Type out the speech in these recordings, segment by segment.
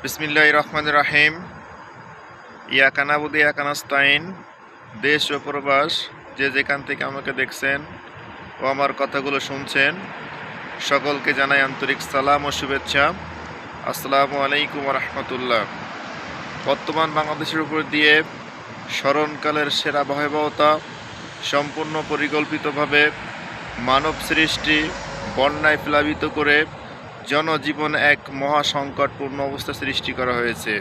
বিসমিল্লাহির রহমানির রহিম। ইয়াকা নাবুদু ইয়াকা নাস্তাইন। দেশ ও প্রবাস যে যেখান থেকে আমাকে দেখছেন ও আমার কথাগুলো শুনছেন, সকলকে জানাই আন্তরিক সালাম ও শুভেচ্ছা। আসসালামু আলাইকুম ওয়া রাহমাতুল্লাহ। বর্তমান বাংলাদেশের উপর দিয়ে স্মরণকালের সেরা ভয়াবহতা সম্পূর্ণ পরিকল্পিতভাবে মানব সৃষ্টি বন্যায় প্লাবিত করে জনজীবন এক মহা সংকটপূর্ণ অবস্থা সৃষ্টি করা হয়েছে।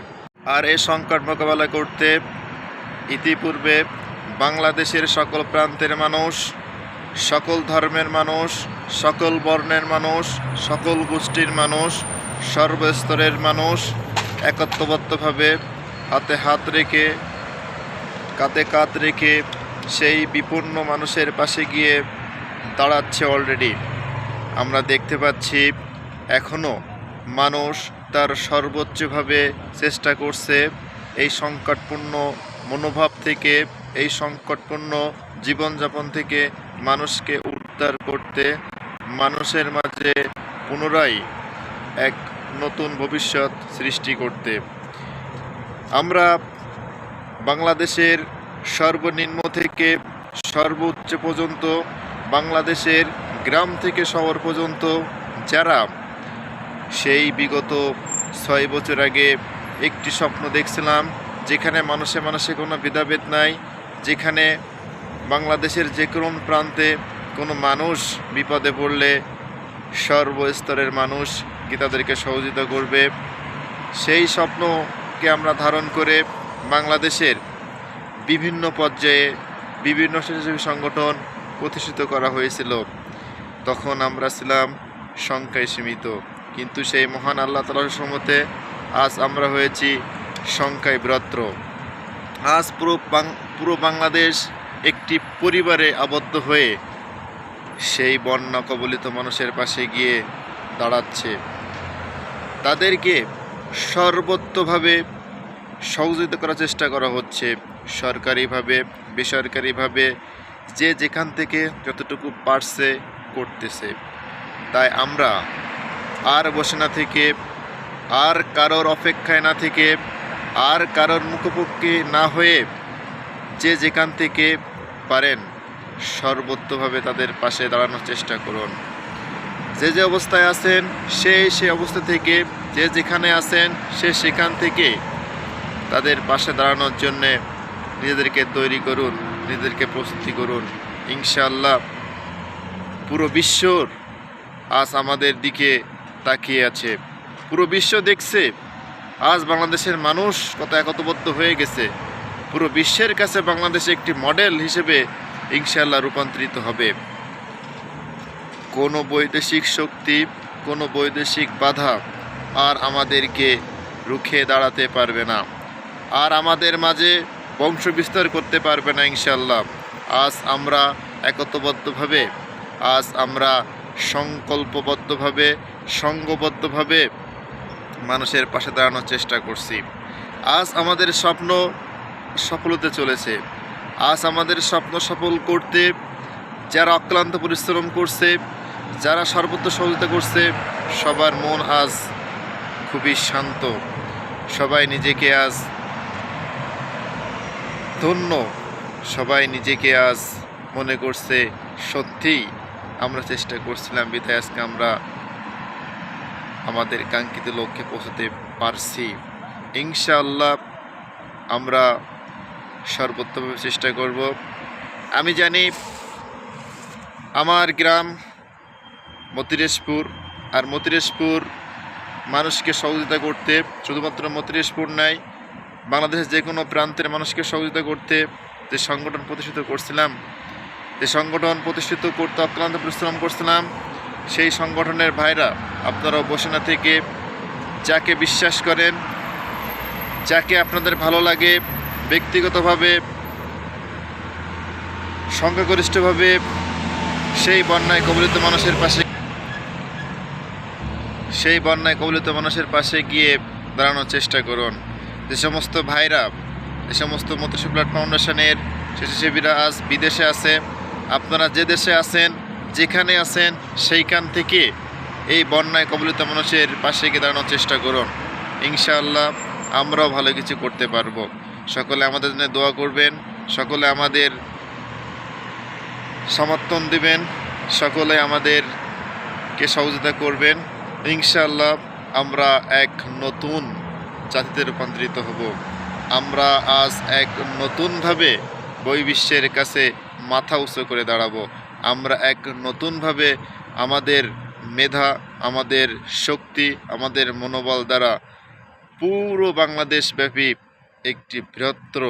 আর এই সংকট মোকাবেলা করতে ইতিপূর্বে বাংলাদেশের সকল প্রান্তের মানুষ, সকল ধর্মের মানুষ, সকল বর্ণের মানুষ, সকল গোষ্ঠীর মানুষ, সর্বস্তরের মানুষ একত্রবদ্ধভাবে হাতে হাত রেখে কাঁধে কাঁধ রেখে সেই বিপন্ন মানুষের পাশে গিয়ে দাঁড়াচ্ছে। অলরেডি আমরা দেখতে পাচ্ছি এখনও মানুষ তার সর্বোচ্চভাবে চেষ্টা করছে এই সংকটপূর্ণ মনোভাব থেকে, এই সংকটপূর্ণ জীবনযাপন থেকে মানুষকে উদ্ধার করতে, মানুষের মাঝে পুনরায় এক নতুন ভবিষ্যৎ সৃষ্টি করতে। আমরা বাংলাদেশের সর্বনিম্ন থেকে সর্বোচ্চ পর্যন্ত, বাংলাদেশের গ্রাম থেকে শহর পর্যন্ত যারা সেই বিগত 6 বছর আগে একটি স্বপ্ন দেখছিলাম, যেখানে মানুষে মানুষে কোনো ভেদাভেদ নাই, যেখানে বাংলাদেশের যে কোনো প্রান্তে কোনো মানুষ বিপদে পড়লে সর্বস্তরের মানুষ কি তাদেরকে সহযোগিতা করবে, সেই স্বপ্নকে আমরা ধারণ করে বাংলাদেশের বিভিন্ন পর্যায়ে বিভিন্ন স্বেচ্ছাসেবী সংগঠন প্রতিষ্ঠিত করা হয়েছিল। তখন আমরা ছিলাম সংখ্যায় সীমিত, কিন্তু সেই মহান আল্লাহ তাআলার রহমতে আজ আমরা হয়েছি সংখ্যায় বৃহত্তর। আজ পুরো বাংলাদেশ একটি পরিবারে আবদ্ধ হয়ে সেই বন্যা কবলিত মানুষের পাশে গিয়ে দাঁড়াচ্ছে। তাদেরকে সর্বত্রভাবে সহযোগিতা করার চেষ্টা করা হচ্ছে, সরকারিভাবে বেসরকারিভাবে, যে যেখান থেকে যতটুকু পারছে করতেছে। তাই আমরা আর বসে না থেকে, আর কারোর অপেক্ষায় না থেকে, আর কারোর মুখোমুখি না হয়ে যে যেখান থেকে পারেন সর্বত্রভাবে তাদের পাশে দাঁড়ানোর চেষ্টা করুন। যে যে অবস্থায় আছেন সেই অবস্থা থেকে, যে যেখানে আছেন সেখান থেকে তাদের পাশে দাঁড়ানোর জন্যে নিজেদেরকে তৈরি করুন, নিজেদেরকে প্রস্তুতি করুন। ইনশাআল্লাহ পুরো বিশ্বর আজ আমাদের দিকে তাকিয়ে আছে, পুরো বিশ্ব দেখছে আজ বাংলাদেশের মানুষ কত একতাবদ্ধ হয়ে গেছে। পুরো বিশ্বের কাছে বাংলাদেশ একটি মডেল হিসেবে ইনশাআল্লাহ রূপান্তরিত হবে। কোনো বৈদেশিক শক্তি, কোনো বৈদেশিক বাধা আর আমাদেরকে রুখে দাঁড়াতে পারবে না, আর আমাদের মাঝে বংশ বিস্তার করতে পারবে না ইনশাআল্লাহ। আজ আমরা একতাবদ্ধভাবে, আজ আমরা সংকল্পবদ্ধভাবে, সংঘবদ্ধভাবে মানুষের পাশে দাঁড়ানোর চেষ্টা করছি। আজ আমাদের স্বপ্ন সফল হতে চলেছে। আজ আমাদের স্বপ্ন সফল করতে যারা অক্লান্ত পরিশ্রম করছে, যারা সর্বত্র সহযোগিতা করছে, সবার মন আজ খুবই শান্ত। সবাই নিজেকে আজ ধন্য, সবাই নিজেকে আজ মনে করছে সত্যিই আমরা চেষ্টা করছিলাম বিধায় আজকে আমরা আমাদের কাঙ্ক্ষিত লক্ষ্যে পৌঁছাতে পারছি। ইনশাআল্লাহ আমরা সর্বোত্তমভাবে চেষ্টা করব। আমি জানি আমার গ্রাম মতিরেশপুর, আর মতিরেশপুর মানুষকে সহযোগিতা করতে, শুধুমাত্র মতিরেশপুর নাই, বাংলাদেশের যে কোনো প্রান্তের মানুষকে সহযোগিতা করতে যে সংগঠন প্রতিষ্ঠিত করছিলাম, যে সংগঠন প্রতিষ্ঠিত করতে অক্লান্ত পরিশ্রম করছিলাম, সেই সংগঠনের ভাইরা আপনারাও বসে না থেকে যাকে বিশ্বাস করেন, যাকে আপনাদের ভালো লাগে, ব্যক্তিগতভাবে সংখ্যাগরিষ্ঠভাবে সেই বন্যায় কবলিত মানুষের পাশে গিয়ে দাঁড়ানোর চেষ্টা করুন। যে সমস্ত ভাইরা, যে সমস্ত মতিরেশপুর ব্লাড ফাউন্ডেশনের স্বেচ্ছাসেবীরা আজ বিদেশে আছে, আপনারা যে দেশে আছেন, যেখানে আছেন, সেইখান থেকে এই বন্যায় কবলিত মানুষের পাশে গিয়ে দাঁড়ানোর চেষ্টা করুন। ইনশাআল্লাহ আমরাও ভালো কিছু করতে পারবো। সকলে আমাদের জন্য দোয়া করবেন, সকলে আমাদের সমর্থন দিবেন, সকলে আমাদেরকে সহযোগিতা করবেন। ইনশাআল্লাহ আমরা এক নতুন জাতিতে রূপান্তরিত হব। আমরা আজ এক নতুনভাবে বহির্বিশ্বের কাছে মাথা উঁচু করে দাঁড়াবো। আমরা এক নতুনভাবে আমাদের মেধা, আমাদের শক্তি, আমাদের মনোবল দ্বারা পুরো বাংলাদেশব্যাপী একটি বৃহত্তর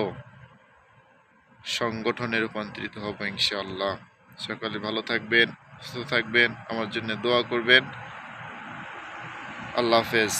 সংগঠনে রূপান্তরিত হব ইনশাআল্লাহ। সকলে ভালো থাকবেন, সুস্থ থাকবেন, আমার জন্য দোয়া করবেন। আল্লাহ হাফেজ।